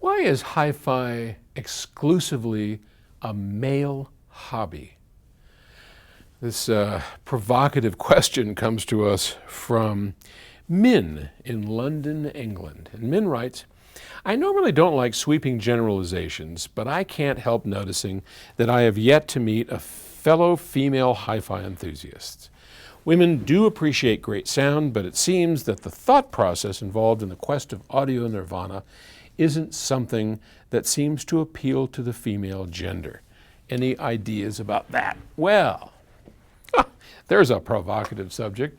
Why is hi-fi exclusively a male hobby? This provocative question comes to us from Min in London, England. And Min writes, I normally don't like sweeping generalizations, but I can't help noticing that I have yet to meet a fellow female hi-fi enthusiast. Women do appreciate great sound, but it seems that the thought process involved in the quest of audio nirvana isn't something that seems to appeal to the female gender. Any ideas about that? Well, there's a provocative subject.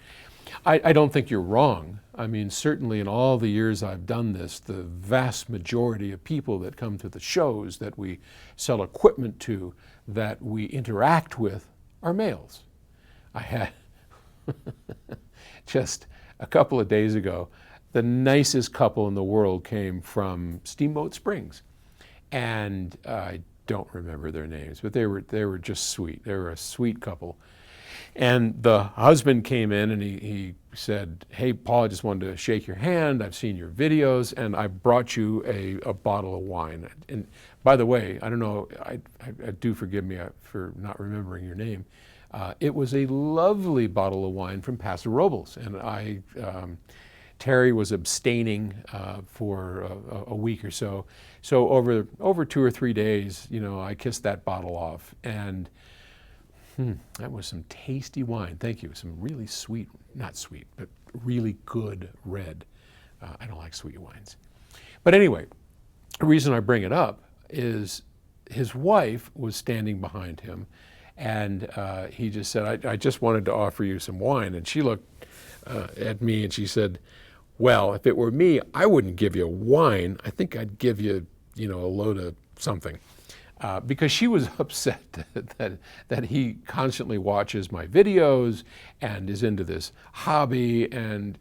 I don't think you're wrong. I mean, certainly in all the years I've done this, the vast majority of people that come to the shows that we sell equipment to, that we interact with, are males. I had just a couple of days ago, the nicest couple in the world came from Steamboat Springs. And I don't remember their names, but they were just sweet. They were a sweet couple. And the husband came in and he said, hey, Paul, I just wanted to shake your hand. I've seen your videos and I brought you a bottle of wine. And by the way, I don't know, I do forgive me for not remembering your name. It was a lovely bottle of wine from Paso Robles. And Terry was abstaining for a week or so. So over 2 or 3 days, you know, I kissed that bottle off. And that was some tasty wine. Thank you. Some really sweet, not sweet, but really good red. I don't like sweet wines. But anyway, the reason I bring it up is his wife was standing behind him and he just said, I just wanted to offer you some wine. And she looked at me and she said, well, if it were me, I wouldn't give you wine. I think I'd give you, you know, a load of something. Because she was upset that he constantly watches my videos and is into this hobby, and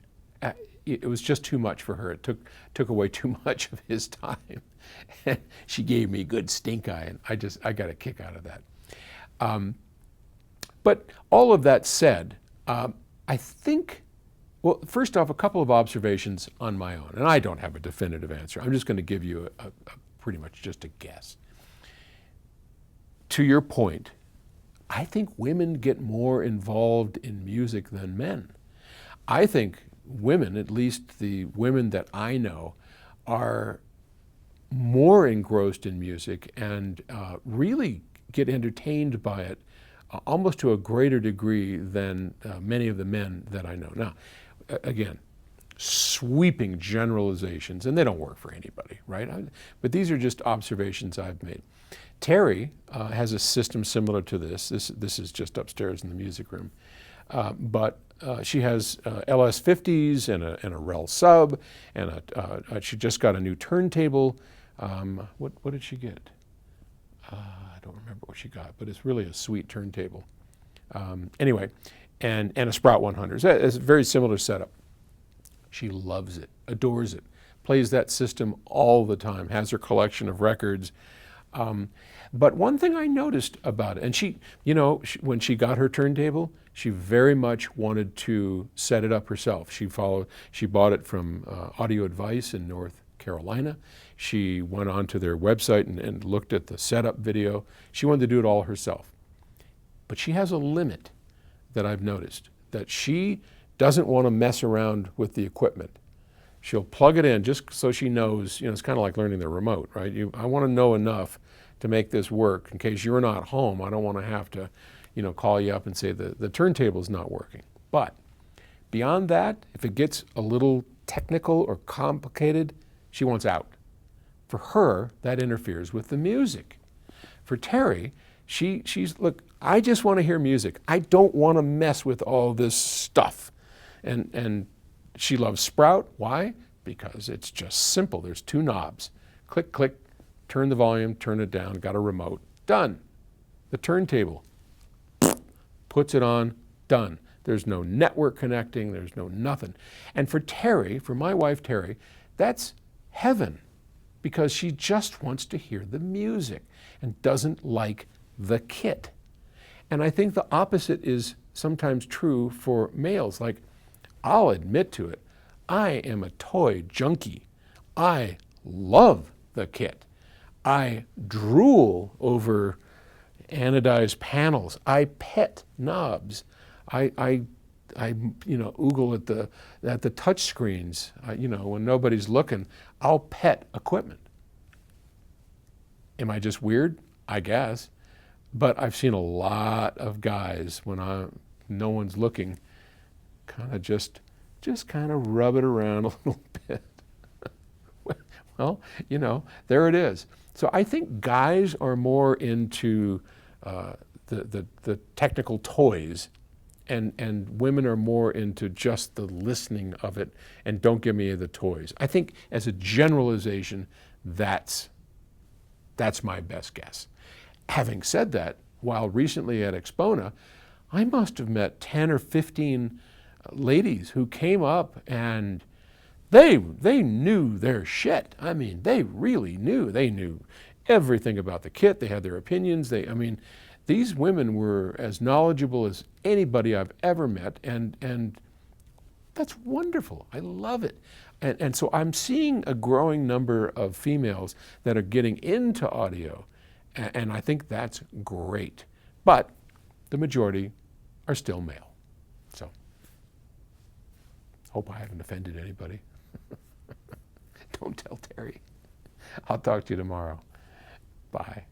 it was just too much for her. It took away too much of his time. And she gave me good stink eye, and I got a kick out of that. But all of that said, I think, well, first off, a couple of observations on my own, and I don't have a definitive answer. I'm just going to give you a pretty much just a guess. To your point, I think women get more involved in music than men. I think women, at least the women that I know, are more engrossed in music and really get entertained by it almost to a greater degree than many of the men that I know. Now, again, sweeping generalizations, and they don't work for anybody, right? But these are just observations I've made. Terry has a system similar to this. This is just upstairs in the music room. But she has LS50s and a REL sub, and she just got a new turntable. What did she get? I don't remember what she got, but it's really a sweet turntable. Anyway, and a Sprout 100. It's a very similar setup. She loves it, adores it, plays that system all the time, has her collection of records. But one thing I noticed about it, and she, you know, when she got her turntable, she very much wanted to set it up herself. She bought it from Audio Advice in North Carolina. She went onto their website and looked at the setup video. She wanted to do it all herself. But she has a limit that I've noticed, that she doesn't want to mess around with the equipment. She'll plug it in just so she knows, you know, it's kind of like learning the remote, right? I want to know enough to make this work in case you're not home. I don't want to have to, you know, call you up and say the turntable's not working. But beyond that, if it gets a little technical or complicated, she wants out. For her, that interferes with the music. For Terry, she's, look, I just want to hear music. I don't want to mess with all this stuff. And she loves Sprout. Why? Because it's just simple. There's 2 knobs. Click, click, turn the volume, turn it down, got a remote. Done. The turntable. Puts it on, done. There's no network connecting, there's no nothing. And for Terry, for my wife Terry, that's heaven, because she just wants to hear the music and doesn't like the kit. And I think the opposite is sometimes true for males. Like, I'll admit to it, I am a toy junkie. I love the kit. I drool over anodized panels. I pet knobs. I oogle at the touch screens. When nobody's looking, I'll pet equipment. Am I just weird? I guess. But I've seen a lot of guys when no one's looking, kind of just kind of rub it around a little bit. Well, there it is. So I think guys are more into the technical toys, and women are more into just the listening of it, and don't give me the toys. I think as a generalization, that's my best guess. Having said that, while recently at Expona, I must have met 10 or 15 ladies who came up and they knew their shit. I mean, they really knew. They knew everything about the kit. They had their opinions. These women were as knowledgeable as anybody I've ever met, and that's wonderful. I love it. And so I'm seeing a growing number of females that are getting into audio, and I think that's great. But the majority are still male. So hope I haven't offended anybody. Don't tell Terry. I'll talk to you tomorrow. Bye.